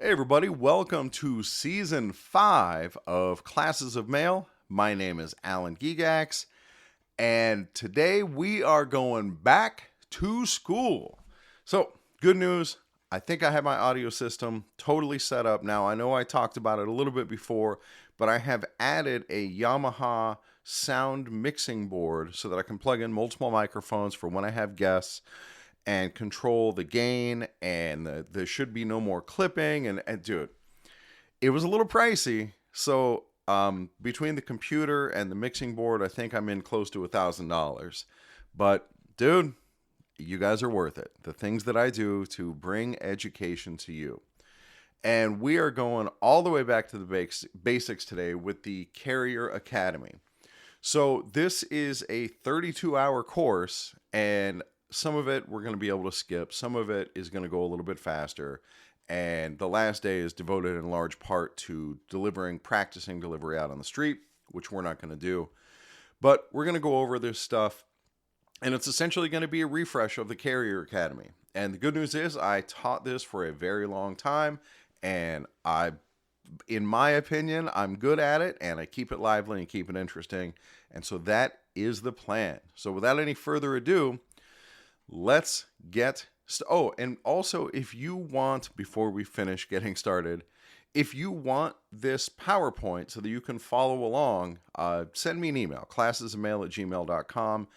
Hey, everybody, welcome to season 5 of Classes of Mail. My name is Alan Gigax, and today we are going back to school. So, good news, I think I have my audio system totally set up now. I know I talked about it a little bit before, but I have added a Yamaha sound mixing board so that I can plug in multiple microphones for when I have guests and control the gain, and there should be no more clipping. And dude, it was a little pricey. So between the computer and the mixing board, I think I'm in close to $1,000. But dude, you guys are worth it. The things that I do to bring education to you. And we are going all the way back to the basics today with the Carrier Academy. So this is a 32-hour course, and some of it we're going to be able to skip. Some of it is going to go a little bit faster. And the last day is devoted in large part to practicing delivery out on the street, which we're not going to do. But we're going to go over this stuff, and it's essentially going to be a refresh of the Carrier Academy. And the good news is I taught this for a very long time, and in my opinion, I'm good at it, and I keep it lively and keep it interesting. And so that is the plan. So without any further ado, let's get and also, if you want, before we finish getting started, if you want this PowerPoint so that you can follow along, send me an email, classesofmail@gmail.com,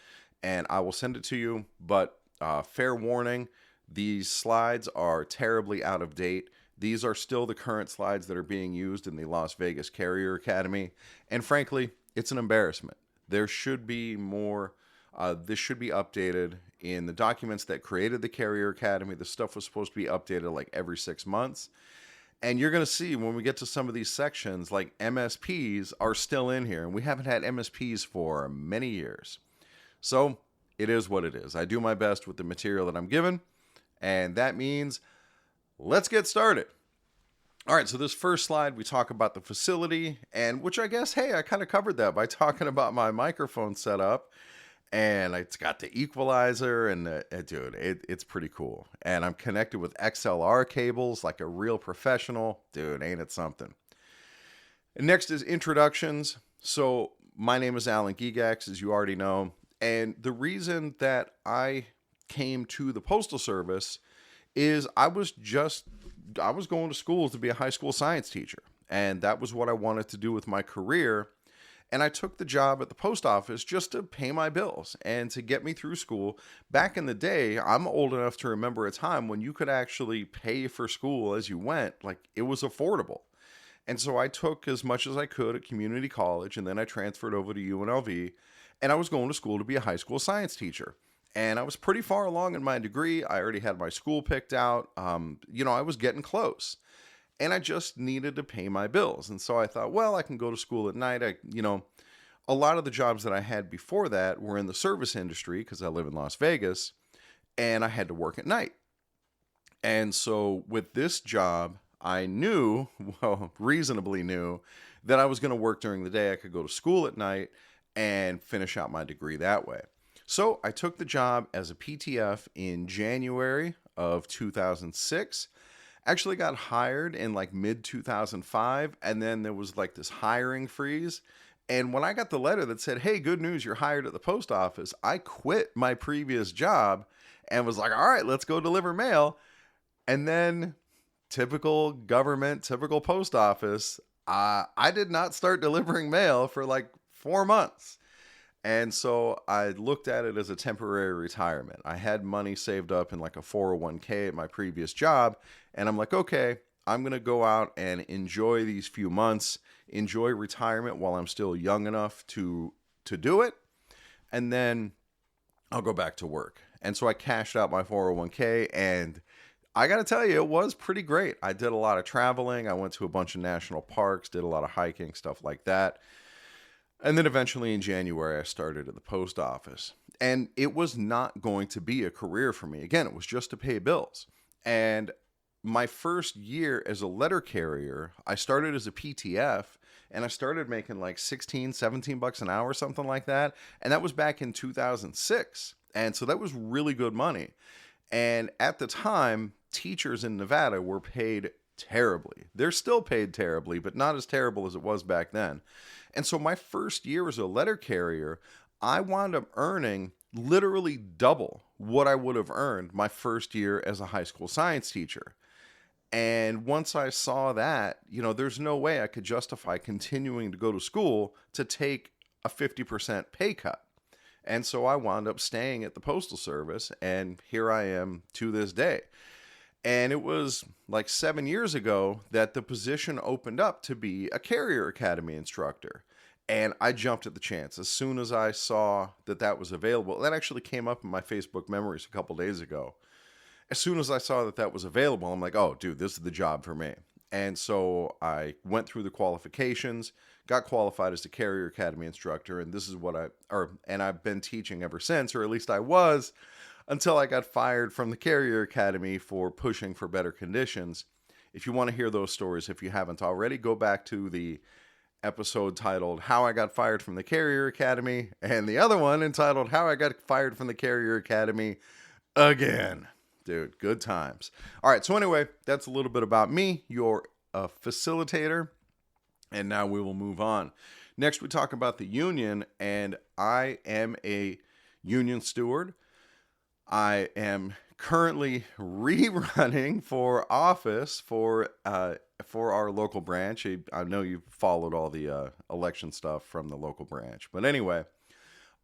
and I will send it to you. But fair warning, these slides are terribly out of date. These are still the current slides that are being used in the Las Vegas Carrier Academy. And frankly, it's an embarrassment. There should be more. This should be updated in the documents that created the Carrier Academy. The stuff was supposed to be updated like every 6 months. And you're going to see when we get to some of these sections, like MSPs are still in here. And we haven't had MSPs for many years. So it is what it is. I do my best with the material that I'm given. And that means let's get started. All right, so this first slide, we talk about the facility, and which I guess, hey, I kind of covered that by talking about my microphone setup. And it's got the equalizer, and dude, it's pretty cool. And I'm connected with XLR cables like a real professional. Dude, ain't it something? And next is introductions. So my name is Alan Gigax, as you already know. And the reason that I came to the Postal Service is I was going to school to be a high school science teacher. And that was what I wanted to do with my career. And I took the job at the post office just to pay my bills and to get me through school. Back in the day, I'm old enough to remember a time when you could actually pay for school as you went. Like, it was affordable. And so I took as much as I could at community college, and then I transferred over to UNLV, and I was going to school to be a high school science teacher. And I was pretty far along in my degree. I already had my school picked out. I was getting close. And I just needed to pay my bills. And so I thought, well, I can go to school at night. A lot of the jobs that I had before that were in the service industry because I live in Las Vegas, and I had to work at night. And so with this job, I knew, well, reasonably knew, that I was going to work during the day. I could go to school at night and finish out my degree that way. So I took the job as a PTF in January of 2006. Actually got hired in like mid 2005, and then there was like this hiring freeze. And when I got the letter that said, hey, good news, you're hired at the post office, I quit my previous job and was like, all right, let's go deliver mail. And then typical government, typical post office, I did not start delivering mail for like 4 months. And so I looked at it as a temporary retirement. I had money saved up in like a 401k at my previous job. And I'm like, okay, I'm going to go out and enjoy these few months, enjoy retirement while I'm still young enough to do it. And then I'll go back to work. And so I cashed out my 401k, and I got to tell you, it was pretty great. I did a lot of traveling. I went to a bunch of national parks, did a lot of hiking, stuff like that. And then eventually in January, I started at the post office. And it was not going to be a career for me. Again, it was just to pay bills. And my first year as a letter carrier, I started as a PTF, and I started making like 16, 17 bucks an hour, something like that. And that was back in 2006. And so that was really good money. And at the time, teachers in Nevada were paid terribly. They're still paid terribly, but not as terrible as it was back then. And so my first year as a letter carrier, I wound up earning literally double what I would have earned my first year as a high school science teacher. And once I saw that, there's no way I could justify continuing to go to school to take a 50% pay cut. And so I wound up staying at the Postal Service, and here I am to this day. And it was like 7 years ago that the position opened up to be a Carrier Academy instructor. And I jumped at the chance as soon as I saw that that was available. That actually came up in my Facebook memories a couple days ago. As soon as I saw that that was available, I'm like, oh, dude, this is the job for me. And so I went through the qualifications, got qualified as a Carrier Academy instructor, and this is what I've been teaching ever since, or at least I was, until I got fired from the Carrier Academy for pushing for better conditions. If you want to hear those stories, if you haven't already, go back to the episode titled How I Got Fired from the Carrier Academy, and the other one entitled How I Got Fired from the Carrier Academy Again. Dude, good times. All right, so anyway, that's a little bit about me, your facilitator, and now we will move on. Next, we talk about the union, and I am a union steward. I am currently rerunning for office for our local branch. I know you've followed all the election stuff from the local branch, but anyway,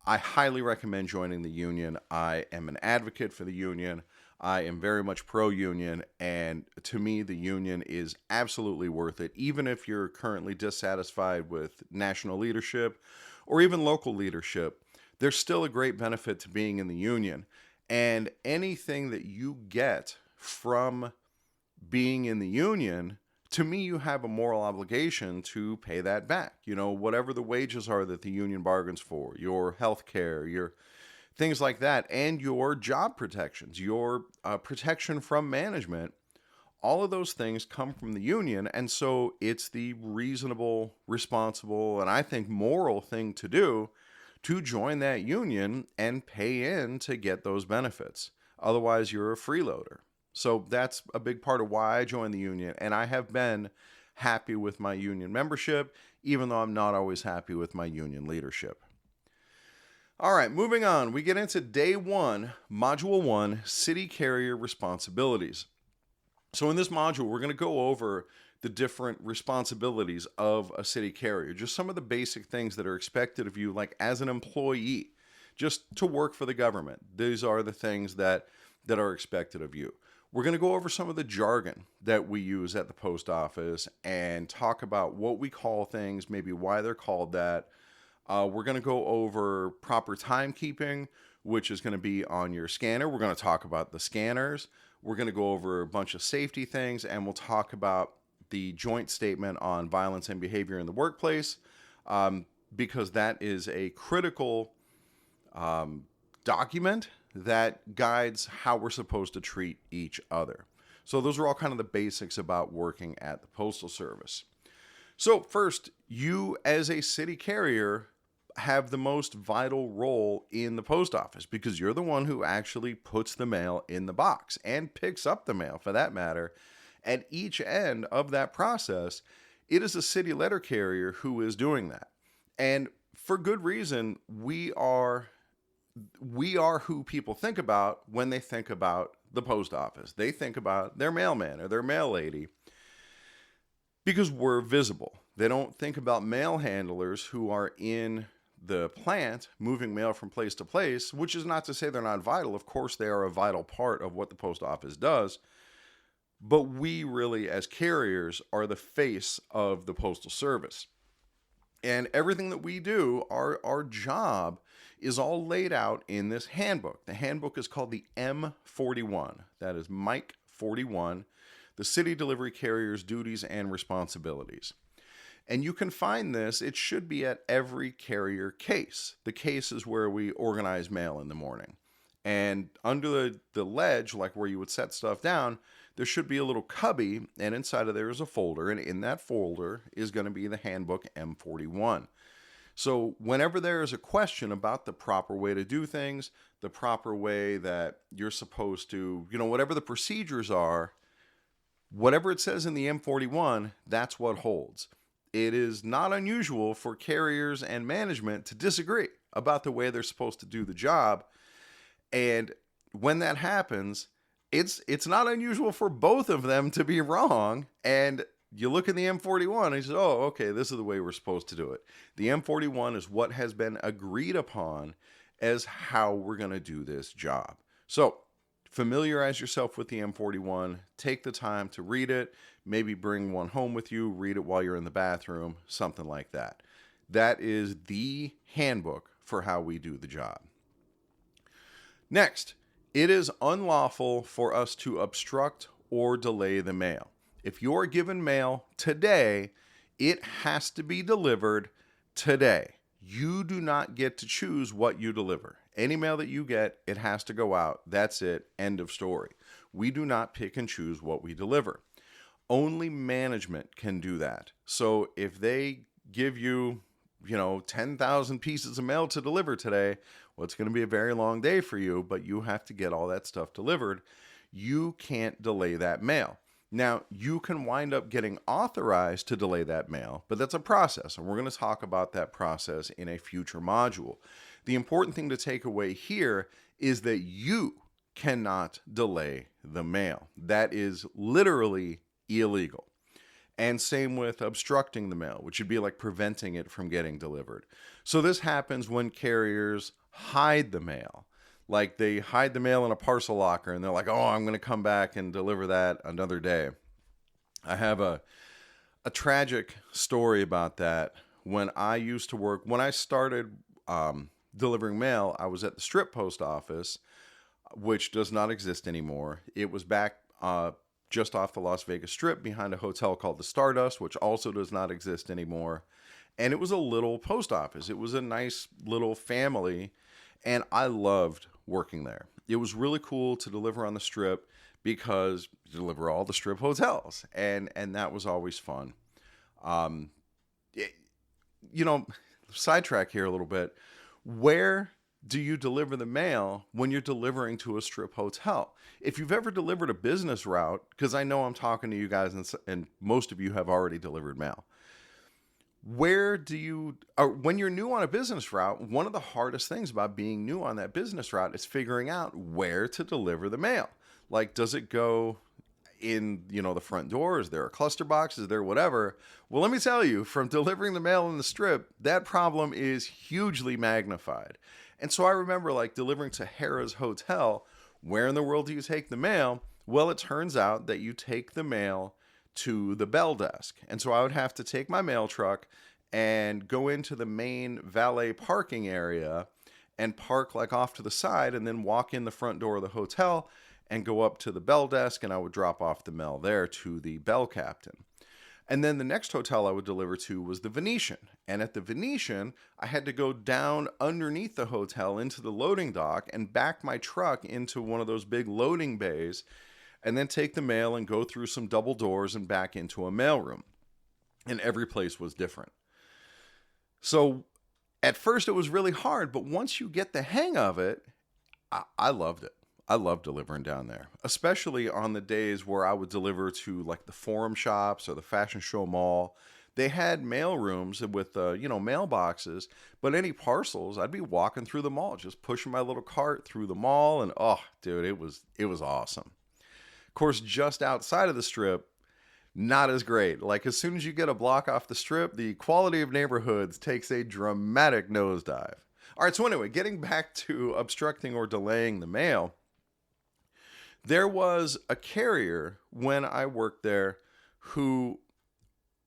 I highly recommend joining the union. I am an advocate for the union. I am very much pro-union, and to me, the union is absolutely worth it. Even if you're currently dissatisfied with national leadership or even local leadership, there's still a great benefit to being in the union. And anything that you get from being in the union, to me, you have a moral obligation to pay that back. Whatever the wages are that the union bargains for, your health care, your things like that, and your job protections, your protection from management, all of those things come from the union. And so it's the reasonable, responsible, and I think moral thing to do to join that union and pay in to get those benefits. Otherwise, you're a freeloader. So that's a big part of why I joined the union. And I have been happy with my union membership, even though I'm not always happy with my union leadership. All right, moving on. We get into day 1, module 1, city carrier responsibilities. So in this module, we're going to go over the different responsibilities of a city carrier, just some of the basic things that are expected of you, like as an employee, just to work for the government. These are the things that are expected of you. We're going to go over some of the jargon that we use at the post office and talk about what we call things, maybe why they're called that. We're going to go over proper timekeeping, which is going to be on your scanner. We're going to talk about the scanners. We're going to go over a bunch of safety things, and we'll talk about the joint statement on violence and behavior in the workplace, because that is a critical document that guides how we're supposed to treat each other. So those are all kind of the basics about working at the Postal Service. So first, you as a city carrier have the most vital role in the post office, because you're the one who actually puts the mail in the box and picks up the mail, for that matter. At each end of that process, it is a city letter carrier who is doing that. And for good reason, we are who people think about when they think about the post office. They think about their mailman or their mail lady because we're visible. They don't think about mail handlers who are in the plant moving mail from place to place, which is not to say they're not vital. Of course, they are a vital part of what the post office does. But we really, as carriers, are the face of the Postal Service. And everything that we do, our job, is all laid out in this handbook. The handbook is called the M41. That is Mike 41, the City Delivery Carrier's Duties and Responsibilities. And you can find this, it should be at every carrier case. The case is where we organize mail in the morning. And under the ledge, like where you would set stuff down, there should be a little cubby, and inside of there is a folder, and in that folder is going to be the handbook M41. So whenever there is a question about the proper way to do things, the proper way that you're supposed to, whatever the procedures are, Whatever it says in the M41, that's what holds. It is not unusual for carriers and management to disagree about the way they're supposed to do the job. And when that happens, it's not unusual for both of them to be wrong. And you look at the M41 and you say, oh, okay, this is the way we're supposed to do it. The M41 is what has been agreed upon as how we're going to do this job. So familiarize yourself with the M41. Take the time to read it. Maybe bring one home with you. Read it while you're in the bathroom, something like that. That is the handbook for how we do the job. Next, it is unlawful for us to obstruct or delay the mail. If you're given mail today, it has to be delivered today. You do not get to choose what you deliver. Any mail that you get, it has to go out. That's it. End of story. We do not pick and choose what we deliver. Only management can do that. So if they give you, 10,000 pieces of mail to deliver today, well, it's going to be a very long day for you, but you have to get all that stuff delivered. You can't delay that mail. Now, you can wind up getting authorized to delay that mail, but that's a process, and we're going to talk about that process in a future module. The important thing to take away here is that you cannot delay the mail. That is literally illegal. And same with obstructing the mail, which would be like preventing it from getting delivered. So this happens when carriers hide the mail. Like they hide the mail in a parcel locker and they're like, oh, I'm going to come back and deliver that another day. I have a tragic story about that. When I started delivering mail, I was at the Strip Post Office, which does not exist anymore. It was back just off the Las Vegas Strip behind a hotel called the Stardust, which also does not exist anymore. And it was a little post office. It was a nice little family, and I loved working there. It was really cool to deliver on the Strip because you deliver all the Strip hotels, and that was always fun. Sidetrack here a little bit. Where do you deliver the mail when you're delivering to a Strip hotel? If you've ever delivered a business route, because I know I'm talking to you guys and most of you have already delivered mail. When you're new on a business route, one of the hardest things about being new on that business route is figuring out where to deliver the mail. Like, does it go in, the front door? Is there a cluster box? Is there whatever? Well, let me tell you, from delivering the mail in the Strip, that problem is hugely magnified. And so I remember delivering to Harrah's Hotel. Where in the world do you take the mail? Well, it turns out that you take the mail to the bell desk. And so I would have to take my mail truck and go into the main valet parking area and park off to the side and then walk in the front door of the hotel and go up to the bell desk, and I would drop off the mail there to the bell captain. And then the next hotel I would deliver to was the Venetian. And at the Venetian, I had to go down underneath the hotel into the loading dock and back my truck into one of those big loading bays and then take the mail and go through some double doors and back into a mailroom. And every place was different. So at first it was really hard, but once you get the hang of it, I loved it. I love delivering down there, especially on the days where I would deliver to the Forum Shops or the Fashion Show Mall. They had mail rooms with, mailboxes, but any parcels, I'd be walking through the mall, just pushing my little cart through the mall. And oh, dude, it was awesome. Of course, just outside of the Strip, not as great. As soon as you get a block off the Strip, the quality of neighborhoods takes a dramatic nosedive. All right. So anyway, getting back to obstructing or delaying the mail. There was a carrier when I worked there who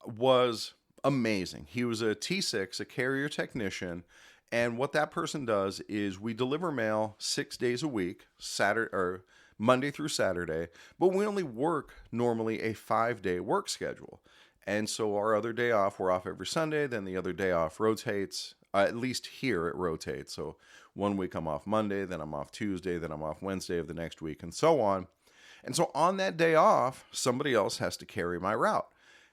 was amazing. He was a T6, a carrier technician. And what that person does is we deliver mail 6 days a week, Monday through Saturday, but we only work normally a 5-day work schedule. And so our other day off, we're off every Sunday. Then the other day off rotates. At least here it rotates. So 1 week I'm off Monday, then I'm off Tuesday, then I'm off Wednesday of the next week, and so on. And so on that day off, somebody else has to carry my route.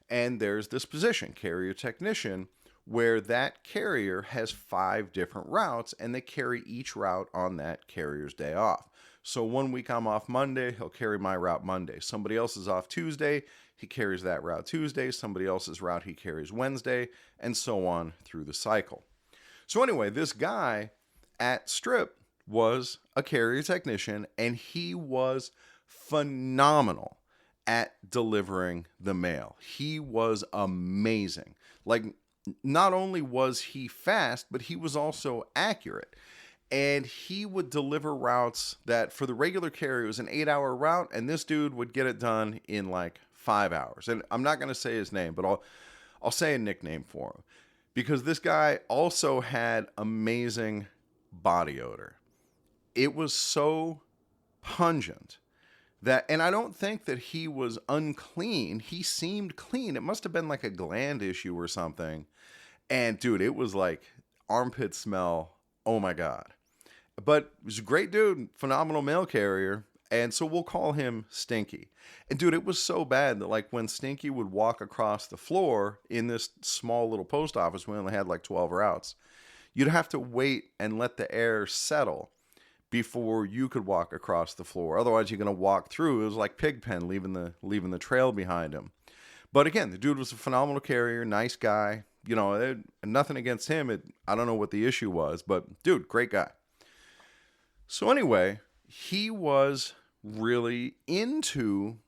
And there's this position, carrier technician, where that carrier has 5 different routes, and they carry each route on that carrier's day off. So 1 week I'm off Monday, he'll carry my route Monday. Somebody else is off Tuesday, he carries that route Tuesday. Somebody else's route he carries Wednesday, and so on through the cycle. So anyway, this guy at Strip was a carrier technician, and he was phenomenal at delivering the mail. He was amazing. Like, not only was he fast, but he was also accurate. And he would deliver routes that for the regular carrier was an 8-hour route, and this dude would get it done in like 5 hours. And I'm not going to say his name, but I'll say a nickname for him, because this guy also had amazing body odor. It was so pungent that, and I don't think that he was unclean. He seemed clean. It must have been like a gland issue or something. And dude, it was like armpit smell. Oh my God. But he was a great dude, phenomenal mail carrier. And so we'll call him Stinky. And dude, it was so bad that like when Stinky would walk across the floor in this small little post office, we only had like 12 routes, you'd have to wait and let the air settle before you could walk across the floor. Otherwise, you're going to walk through. It was like Pigpen, leaving the trail behind him. But again, the dude was a phenomenal carrier, nice guy. You know, nothing against him. I don't know what the issue was, but dude, great guy. So anyway, he was really into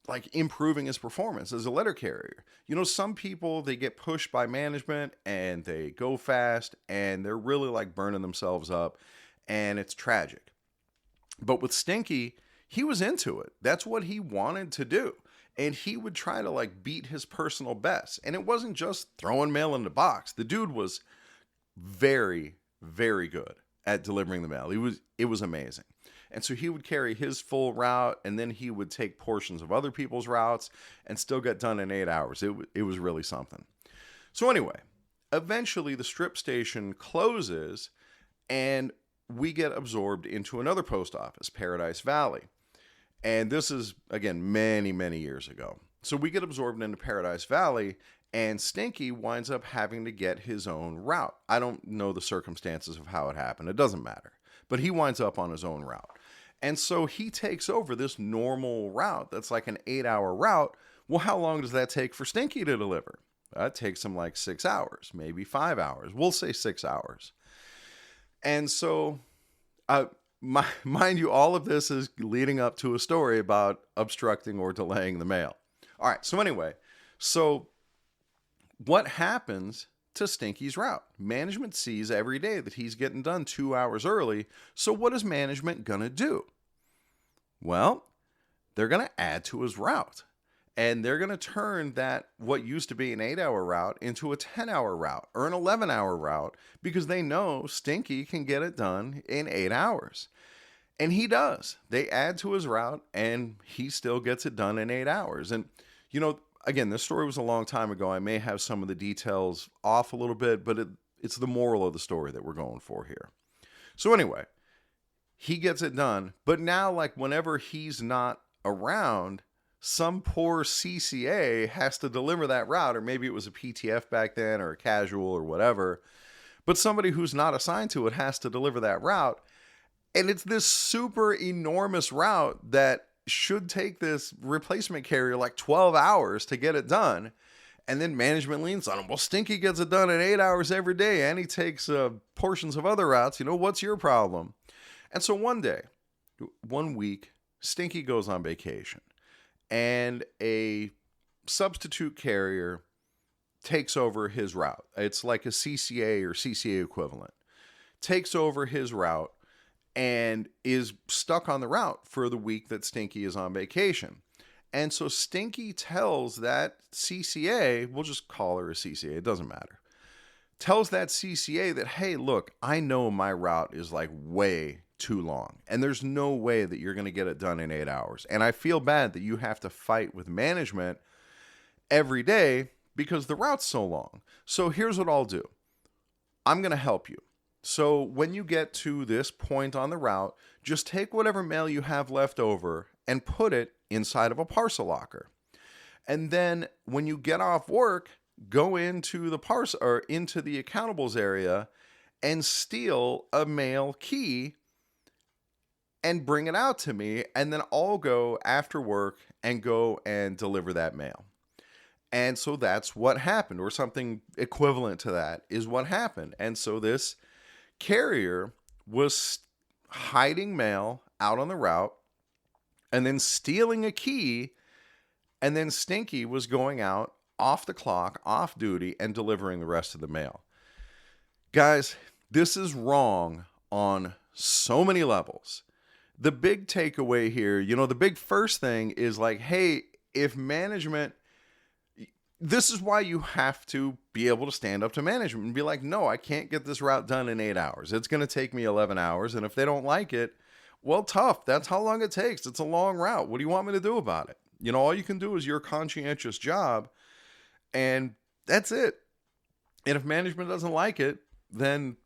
like improving his performance as a letter carrier. You know, some people, they get pushed by management and they go fast and they're really like burning themselves up, and it's tragic. But with Stinky, he was into it. That's what he wanted to do. And he would try to like beat his personal best. And it wasn't just throwing mail in the box. The dude was very, very good at delivering the mail. It was amazing. And so he would carry his full route, and then he would take portions of other people's routes and still get done in 8 hours. It was really something. So anyway, eventually the Strip station closes, and we get absorbed into another post office, Paradise Valley. And this is, again, many, many years ago. So we get absorbed into Paradise Valley, and Stinky winds up having to get his own route. I don't know the circumstances of how it happened. It doesn't matter. But he winds up on his own route. And so he takes over this normal route that's like an 8-hour route. Well, how long does that take for Stinky to deliver? That takes him like 6 hours, maybe 5 hours. We'll say 6 hours. And so, mind you, all of this is leading up to a story about obstructing or delaying the mail. All right, so anyway, so what happens to Stinky's route? Management sees every day that he's getting done 2 hours early, so what is management going to do? Well, they're going to add to his route. And they're going to turn that, what used to be an 8-hour route, into a 10-hour route or an 11-hour route, because they know Stinky can get it done in 8 hours. And he does. They add to his route, and he still gets it done in 8 hours. And, you know, again, this story was a long time ago. I may have some of the details off a little bit, but it's the moral of the story that we're going for here. So anyway, he gets it done. But now, like, whenever he's not around, some poor CCA has to deliver that route, or maybe it was a PTF back then or a casual or whatever, but somebody who's not assigned to it has to deliver that route. And it's this super enormous route that should take this replacement carrier like 12 hours to get it done. And then management leans on him. Well, Stinky gets it done in 8 hours every day, and he takes portions of other routes. You know, what's your problem? And so one week, Stinky goes on vacation, and a substitute carrier takes over his route. It's like a CCA or CCA equivalent. Takes over his route and is stuck on the route for the week that Stinky is on vacation. And so Stinky tells that CCA, we'll just call her a CCA, it doesn't matter, tells that CCA that, hey, look, I know my route is like way too long, and there's no way that you're going to get it done in 8 hours. And I feel bad that you have to fight with management every day because the route's so long. So here's what I'll do. I'm going to help you. So when you get to this point on the route, just take whatever mail you have left over and put it inside of a parcel locker. And then when you get off work, go into the parcel or into the accountables area and steal a mail key and bring it out to me. And then I'll go after work and go and deliver that mail. And so that's what happened, or something equivalent to that is what happened. And so this carrier was hiding mail out on the route and then stealing a key. And then Stinky was going out off the clock, off duty, and delivering the rest of the mail. Guys, this is wrong on so many levels. The big takeaway here, the big first thing is like, hey, if management, this is why you have to be able to stand up to management and be like, no, I can't get this route done in 8 hours. It's going to take me 11 hours. And if they don't like it, well, tough. That's how long it takes. It's a long route. What do you want me to do about it? All you can do is your conscientious job, and that's it. And if management doesn't like it, then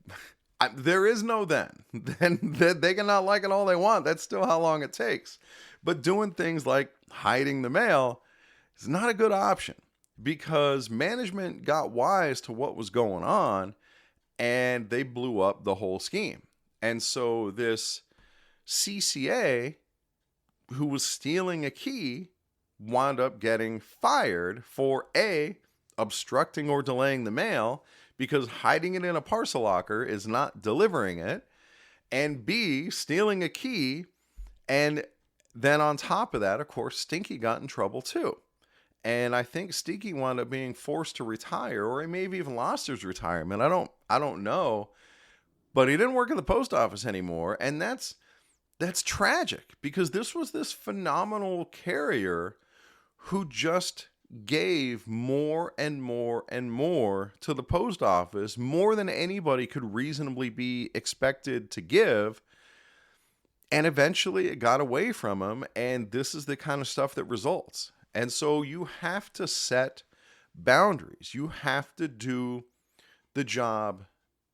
there is no then. Then they can not like it all they want. That's still how long it takes. But doing things like hiding the mail is not a good option, because management got wise to what was going on and they blew up the whole scheme. And so this CCA who was stealing a key wound up getting fired for A, obstructing or delaying the mail, because hiding it in a parcel locker is not delivering it, and B, stealing a key. And then on top of that, of course, Stinky got in trouble too. And I think Stinky wound up being forced to retire, or he maybe even lost his retirement. I don't know. But he didn't work at the post office anymore. And that's tragic, because this was this phenomenal carrier who just gave more and more and more to the post office, more than anybody could reasonably be expected to give. And eventually it got away from him. And this is the kind of stuff that results. And so you have to set boundaries. You have to do the job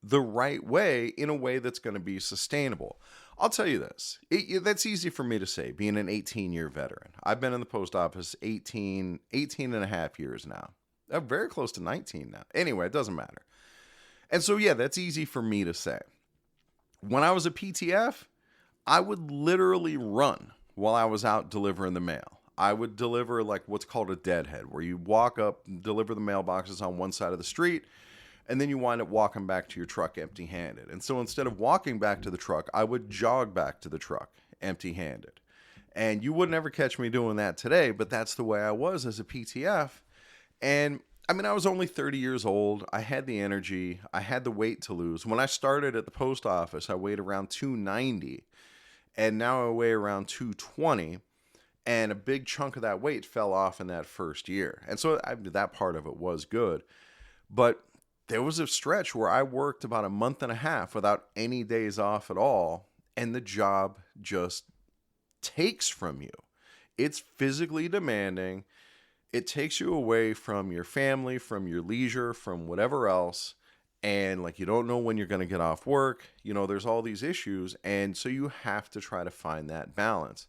the right way, in a way that's going to be sustainable. I'll tell you this. That's easy for me to say, being an 18-year veteran. I've been in the post office 18 and a half years now. I'm very close to 19 now. Anyway, it doesn't matter. And so, yeah, that's easy for me to say. When I was a PTF, I would literally run while I was out delivering the mail. I would deliver like what's called a deadhead, where you walk up, deliver the mailboxes on one side of the street, and then you wind up walking back to your truck empty-handed. And so instead of walking back to the truck, I would jog back to the truck empty-handed. And you would never catch me doing that today, but that's the way I was as a PTF. And I mean, I was only 30 years old. I had the energy. I had the weight to lose. When I started at the post office, I weighed around 290, and now I weigh around 220. And a big chunk of that weight fell off in that first year. And so that part of it was good. But there was a stretch where I worked about a month and a half without any days off at all, and the job just takes from you. It's physically demanding. It takes you away from your family, from your leisure, from whatever else, and like you don't know when you're going to get off work. There's all these issues, and so you have to try to find that balance.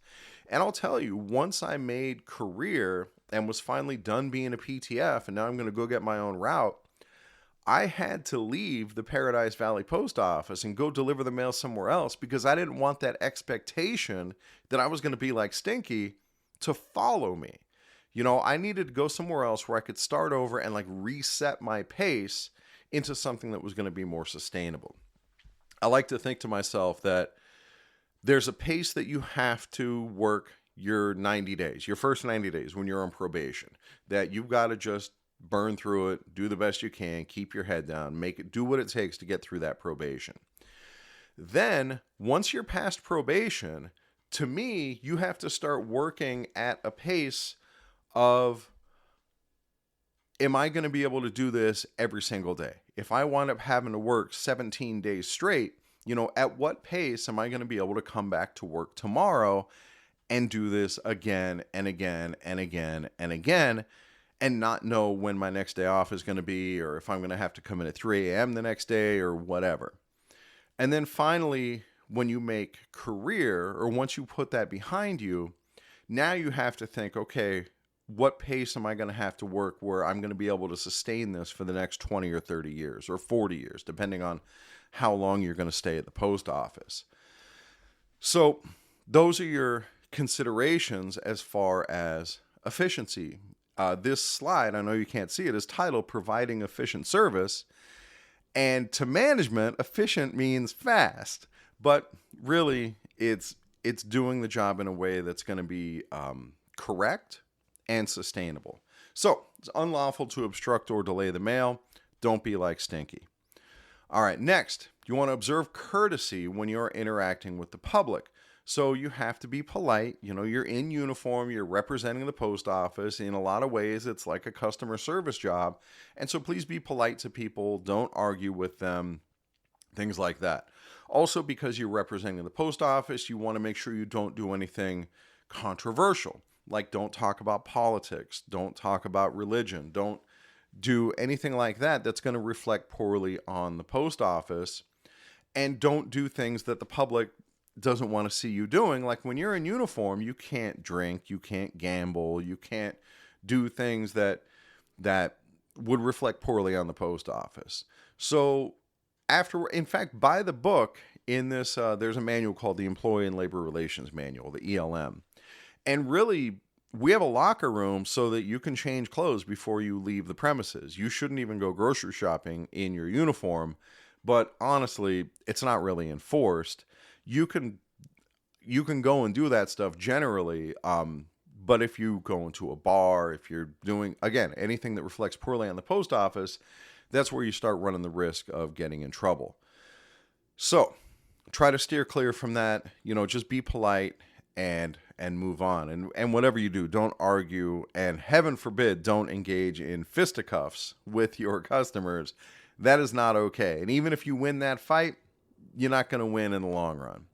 And I'll tell you, once I made career and was finally done being a PTF, and now I'm going to go get my own route, I had to leave the Paradise Valley Post Office and go deliver the mail somewhere else, because I didn't want that expectation that I was going to be like Stinky to follow me. I needed to go somewhere else where I could start over and like reset my pace into something that was going to be more sustainable. I like to think to myself that there's a pace that you have to work your 90 days, your first 90 days when you're on probation, that you've got to just burn through it, do the best you can, keep your head down, do what it takes to get through that probation. Then, once you're past probation, to me, you have to start working at a pace of, am I going to be able to do this every single day? If I wind up having to work 17 days straight, at what pace am I going to be able to come back to work tomorrow and do this again and again and again and again, and not know when my next day off is going to be, or if I'm going to have to come in at 3 a.m. the next day or whatever. And then finally, when you make career, or once you put that behind you, now you have to think, okay, what pace am I going to have to work where I'm going to be able to sustain this for the next 20 or 30 years or 40 years, depending on how long you're going to stay at the post office. So those are your considerations as far as efficiency. This slide, I know you can't see it, is titled Providing Efficient Service. And to management, efficient means fast. But really, it's doing the job in a way that's going to be correct and sustainable. So it's unlawful to obstruct or delay the mail. Don't be like Stinky. All right, next, you want to observe courtesy when you're interacting with the public. So you have to be polite. You know, you're in uniform, you're representing the post office. In a lot of ways, it's like a customer service job. And so please be polite to people. Don't argue with them, things like that. Also, because you're representing the post office, you want to make sure you don't do anything controversial. Like, don't talk about politics, don't talk about religion, don't do anything like that that's going to reflect poorly on the post office, and don't do things that the public doesn't want to see you doing. Like, when you're in uniform, you can't drink, you can't gamble, you can't do things that would reflect poorly on the post office. So in fact, by the book in this, there's a manual called the Employee and Labor Relations Manual, the ELM. And really, we have a locker room so that you can change clothes before you leave the premises. You shouldn't even go grocery shopping in your uniform. But honestly, it's not really enforced. You can go and do that stuff generally. But if you go into a bar, if you're doing, again, anything that reflects poorly on the post office, that's where you start running the risk of getting in trouble. So try to steer clear from that. You know, just be polite and move on. And whatever you do, don't argue, and heaven forbid, don't engage in fisticuffs with your customers. That is not okay. And even if you win that fight, you're not going to win in the long run.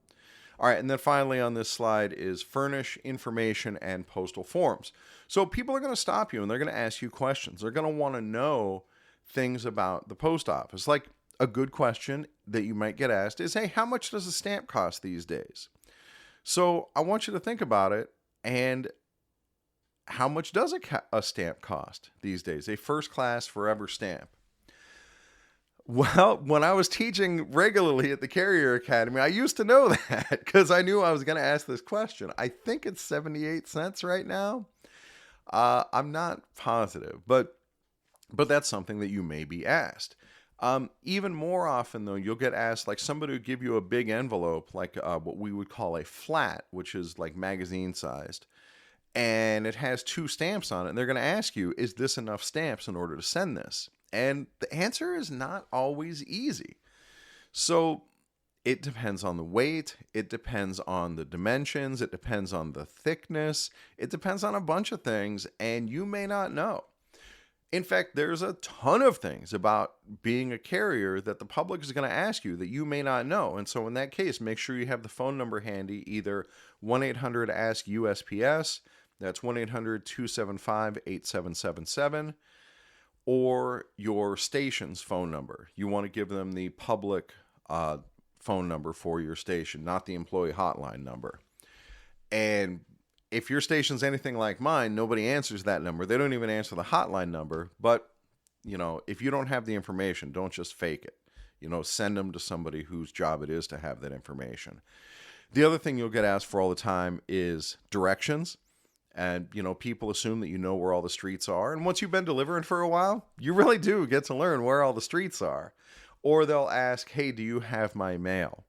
All right, and then finally on this slide is furnish information and postal forms. So people are going to stop you and they're going to ask you questions. They're going to want to know things about the post office. Like, a good question that you might get asked is, hey, how much does a stamp cost these days? So I want you to think about it, and how much does a stamp cost these days? A first class forever stamp. Well, when I was teaching regularly at the Carrier Academy, I used to know that because I knew I was going to ask this question. I think it's 78 cents right now. I'm not positive, but that's something that you may be asked. Even more often, though, you'll get asked, like, somebody would give you a big envelope, like what we would call a flat, which is like magazine sized, and it has 2 stamps on it. And they're going to ask you, is this enough stamps in order to send this? And the answer is not always easy. So it depends on the weight, it depends on the dimensions, it depends on the thickness, it depends on a bunch of things, and you may not know. In fact, there's a ton of things about being a carrier that the public is going to ask you that you may not know. And so in that case, make sure you have the phone number handy, either 1-800-ASK-USPS, that's 1-800-275-8777, or your station's phone number. You want to give them the public phone number for your station, not the employee hotline number. And if your station's anything like mine, nobody answers that number. They don't even answer the hotline number. But, you know, if you don't have the information, don't just fake it. You know, send them to somebody whose job it is to have that information. The other thing you'll get asked for all the time is directions. And, you know, people assume that you know where all the streets are. And once you've been delivering for a while, you really do get to learn where all the streets are. Or they'll ask, hey, do you have my mail?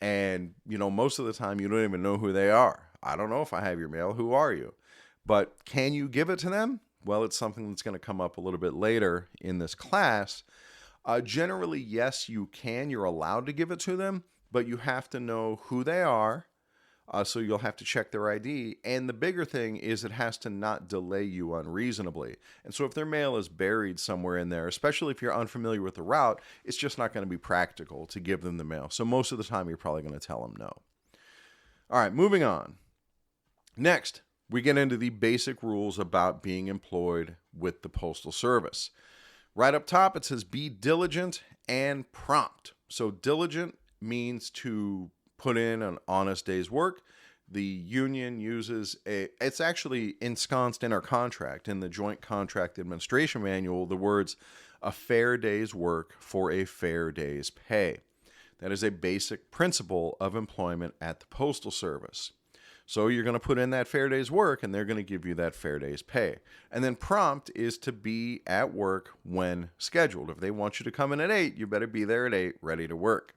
And, you know, most of the time you don't even know who they are. I don't know if I have your mail. Who are you? But can you give it to them? Well, it's something that's going to come up a little bit later in this class. Generally, yes, you can. You're allowed to give it to them, but you have to know who they are. So you'll have to check their ID. And the bigger thing is it has to not delay you unreasonably. And so if their mail is buried somewhere in there, especially if you're unfamiliar with the route, it's just not going to be practical to give them the mail. So most of the time, you're probably going to tell them no. All right, moving on. Next, we get into the basic rules about being employed with the Postal Service. Right up top, it says be diligent and prompt. So diligent means to put in an honest day's work. The union uses it's actually ensconced in our contract, in the Joint Contract Administration Manual, the words, a fair day's work for a fair day's pay. That is a basic principle of employment at the Postal Service. So you're going to put in that fair day's work, and they're going to give you that fair day's pay. And then prompt is to be at work when scheduled. If they want you to come in at 8, you better be there at 8, ready to work.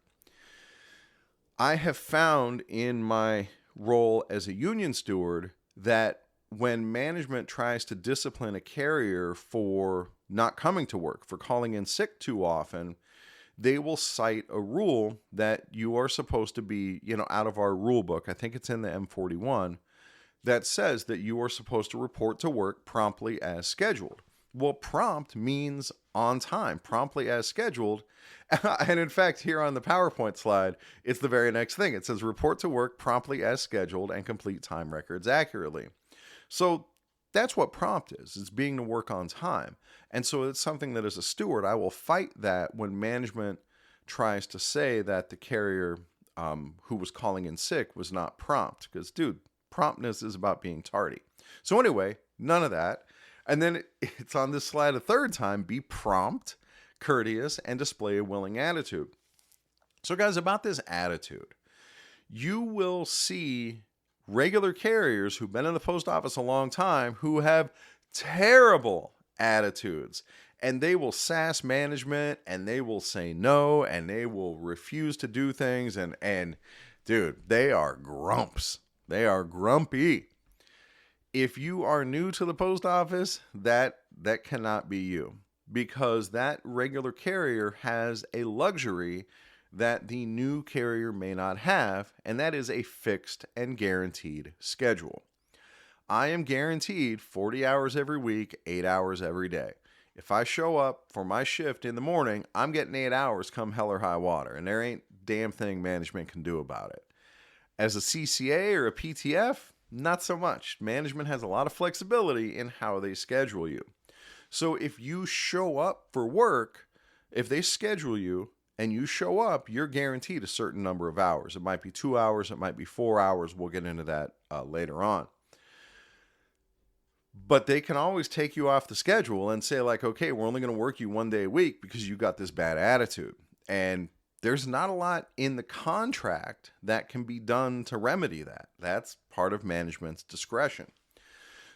I have found in my role as a union steward that when management tries to discipline a carrier for not coming to work, for calling in sick too often, they will cite a rule that you are supposed to be, out of our rule book. I think it's in the M41 that says that you are supposed to report to work promptly as scheduled. Well, prompt means on time, promptly as scheduled. And in fact, here on the PowerPoint slide, it's the very next thing. It says report to work promptly as scheduled and complete time records accurately. So that's what prompt is. It's being to work on time. And so it's something that as a steward, I will fight that when management tries to say that the carrier who was calling in sick was not prompt. Because, dude, promptness is about being tardy. So anyway, none of that. And then it's on this slide a third time, be prompt, courteous, and display a willing attitude. So guys, about this attitude, you will see regular carriers who've been in the post office a long time who have terrible attitudes, and they will sass management, and they will say no, and they will refuse to do things, and dude, they are grumps. They are grumpy. If you are new to the post office, that cannot be you, because that regular carrier has a luxury that the new carrier may not have, and that is a fixed and guaranteed schedule. I am guaranteed 40 hours every week, 8 hours every day. If I show up for my shift in the morning, I'm getting 8 hours come hell or high water, and there ain't damn thing management can do about it. As a CCA or a PTF, not so much. Management has a lot of flexibility in how they schedule you. So if you show up for work, if they schedule you and you show up, you're guaranteed a certain number of hours. It might be 2 hours, it might be 4 hours. We'll get into that later on. But they can always take you off the schedule and say like, okay, we're only going to work you 1 day a week because you got this bad attitude. And there's not a lot in the contract that can be done to remedy that. That's part of management's discretion.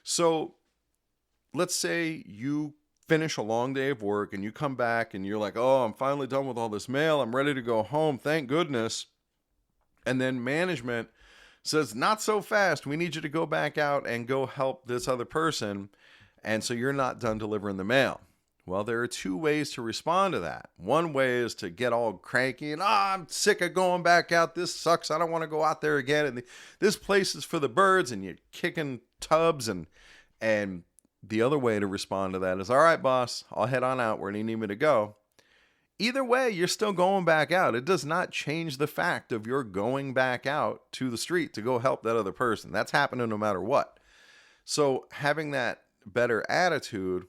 So let's say you finish a long day of work and you come back and you're like, oh, I'm finally done with all this mail. I'm ready to go home. Thank goodness. And then management says, not so fast. We need you to go back out and go help this other person. And so you're not done delivering the mail. Well, there are 2 ways to respond to that. One way is to get all cranky and, I'm sick of going back out. This sucks. I don't want to go out there again. And this place is for the birds, and you're kicking tubs. And the other way to respond to that is, all right, boss, I'll head on out where you need me to go. Either way, you're still going back out. It does not change the fact of you're going back out to the street to go help that other person. That's happening no matter what. So having that better attitude,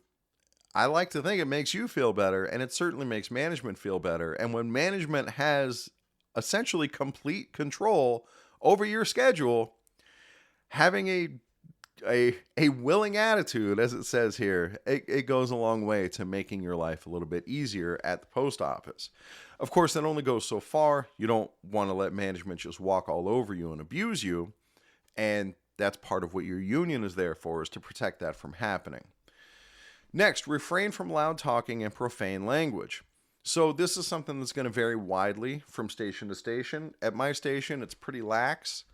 I like to think it makes you feel better, and it certainly makes management feel better. And when management has essentially complete control over your schedule, having a willing attitude, as it says here, it goes a long way to making your life a little bit easier at the post office. Of course, that only goes so far. You don't want to let management just walk all over you and abuse you, and that's part of what your union is there for, is to protect that from happening. Next, refrain from loud talking and profane language. So this is something that's going to vary widely from station to station. At my station, it's pretty lax,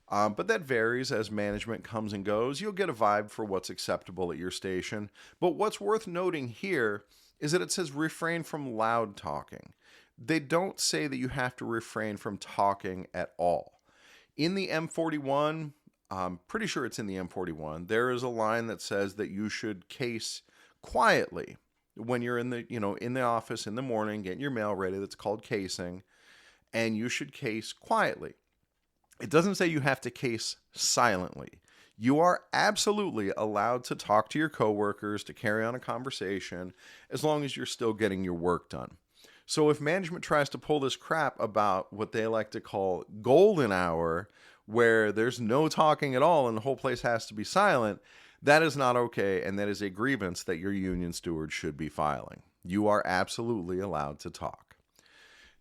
but that varies as management comes and goes. You'll get a vibe for what's acceptable at your station. But what's worth noting here is that it says refrain from loud talking. They don't say that you have to refrain from talking at all. In the M41, I'm pretty sure it's in the M41, there is a line that says that you should case quietly when you're in the office in the morning getting your mail ready. That's called casing, and you should case quietly. It doesn't say you have to case silently. You are absolutely allowed to talk to your coworkers, to carry on a conversation, as long as you're still getting your work done. So if management tries to pull this crap about what they like to call golden hour, where there's no talking at all and the whole place has to be silent, that is not okay, and that is a grievance that your union steward should be filing. You are absolutely allowed to talk.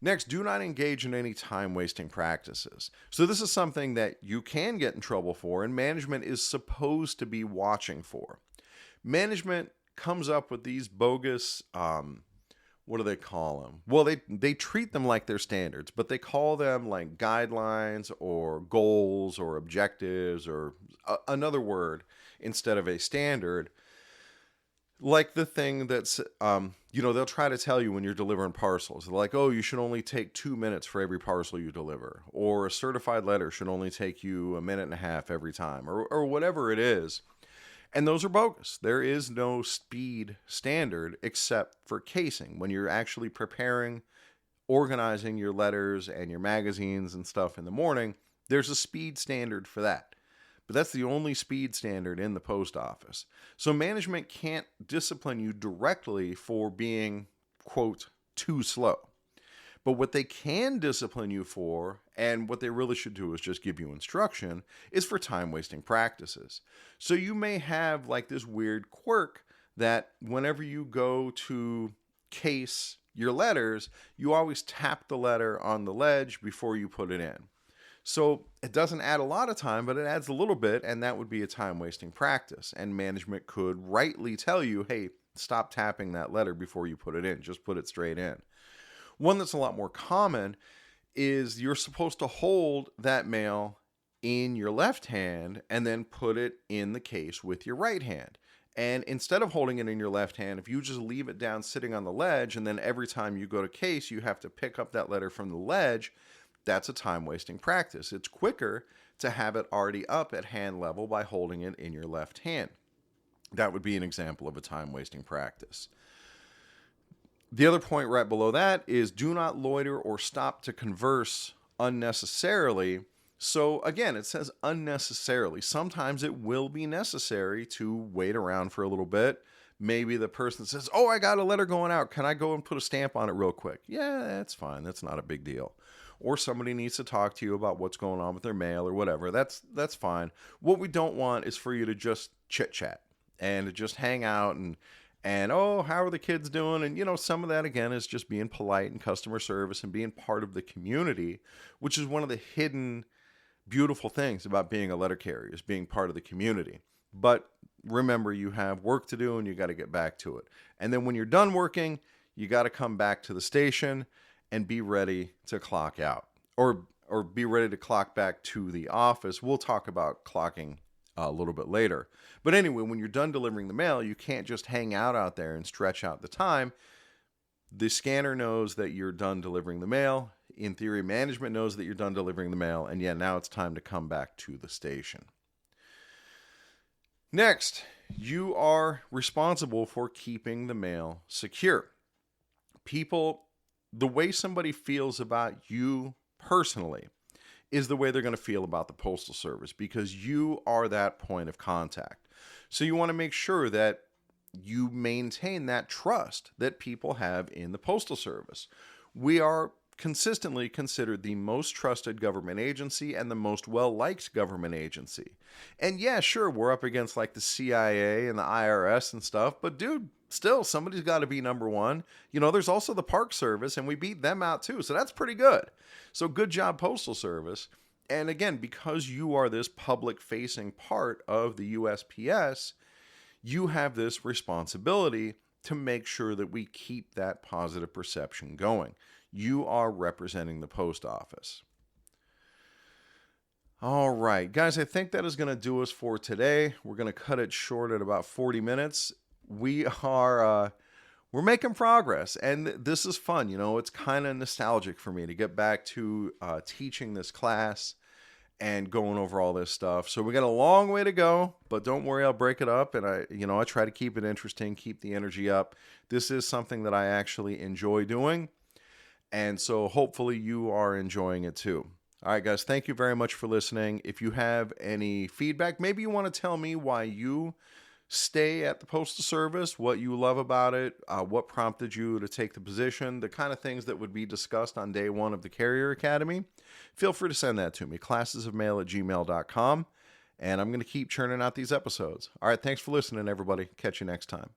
Next, do not engage in any time-wasting practices. So this is something that you can get in trouble for, and management is supposed to be watching for. Management comes up with these bogus, what do they call them? Well, they treat them like they're standards, but they call them like guidelines or goals or objectives or another word instead of a standard. Like the thing that's, they'll try to tell you when you're delivering parcels. They're like, oh, you should only take 2 minutes for every parcel you deliver. Or a certified letter should only take you a minute and a half every time. Or whatever it is. And those are bogus. There is no speed standard except for casing. When you're actually preparing, organizing your letters and your magazines and stuff in the morning, there's a speed standard for that. But that's the only speed standard in the post office. So management can't discipline you directly for being, quote, too slow. But what they can discipline you for, and what they really should do is just give you instruction, is for time-wasting practices. So you may have like this weird quirk that whenever you go to case your letters, you always tap the letter on the ledge before you put it in. So it doesn't add a lot of time, but it adds a little bit, and that would be a time-wasting practice. And management could rightly tell you, hey, stop tapping that letter before you put it in. Just put it straight in. One that's a lot more common is you're supposed to hold that mail in your left hand and then put it in the case with your right hand. And instead of holding it in your left hand, if you just leave it down sitting on the ledge, and then every time you go to case, you have to pick up that letter from the ledge, that's a time-wasting practice. It's quicker to have it already up at hand level by holding it in your left hand. That would be an example of a time-wasting practice. The other point right below that is do not loiter or stop to converse unnecessarily. So again, it says unnecessarily. Sometimes it will be necessary to wait around for a little bit. Maybe the person says, oh, I got a letter going out. Can I go and put a stamp on it real quick? Yeah, that's fine. That's not a big deal. Or somebody needs to talk to you about what's going on with their mail or whatever. That's fine. What we don't want is for you to just chit-chat and to just hang out and oh, how are the kids doing? And, some of that, again, is just being polite and customer service and being part of the community, which is one of the hidden beautiful things about being a letter carrier, is being part of the community. But remember, you have work to do and you got to get back to it. And then when you're done working, you got to come back to the station and be ready to clock out or be ready to clock back to the office. We'll talk about clocking a little bit later. But anyway, when you're done delivering the mail, you can't just hang out there and stretch out the time. The scanner knows that you're done delivering the mail. In theory, management knows that you're done delivering the mail. And now it's time to come back to the station. Next, you are responsible for keeping the mail secure. The way somebody feels about you personally is the way they're going to feel about the Postal Service, because you are that point of contact. So you want to make sure that you maintain that trust that people have in the Postal Service. We are consistently considered the most trusted government agency and the most well-liked government agency. And yeah, sure, we're up against like the CIA and the IRS and stuff, but dude, still, somebody's got to be number one. There's also the Park Service, and we beat them out too, so that's pretty good. So good job, Postal Service. And again, because you are this public-facing part of the USPS, you have this responsibility to make sure that we keep that positive perception going. You are representing the post office. All right, guys, I think that is going to do us for today. We're going to cut it short at about 40 minutes. We're making progress, and this is fun. It's kind of nostalgic for me to get back to teaching this class and going over all this stuff. So we got a long way to go, but don't worry, I'll break it up, and I try to keep it interesting, keep the energy up. This is something that I actually enjoy doing, and so hopefully you are enjoying it too. All right, guys, thank you very much for listening. If you have any feedback, maybe you want to tell me why you stay at the Postal Service, what you love about it, what prompted you to take the position, the kind of things that would be discussed on day one of the Carrier Academy, feel free to send that to me, classesofmail@gmail.com, and I'm going to keep churning out these episodes. All right, thanks for listening, everybody. Catch you next time.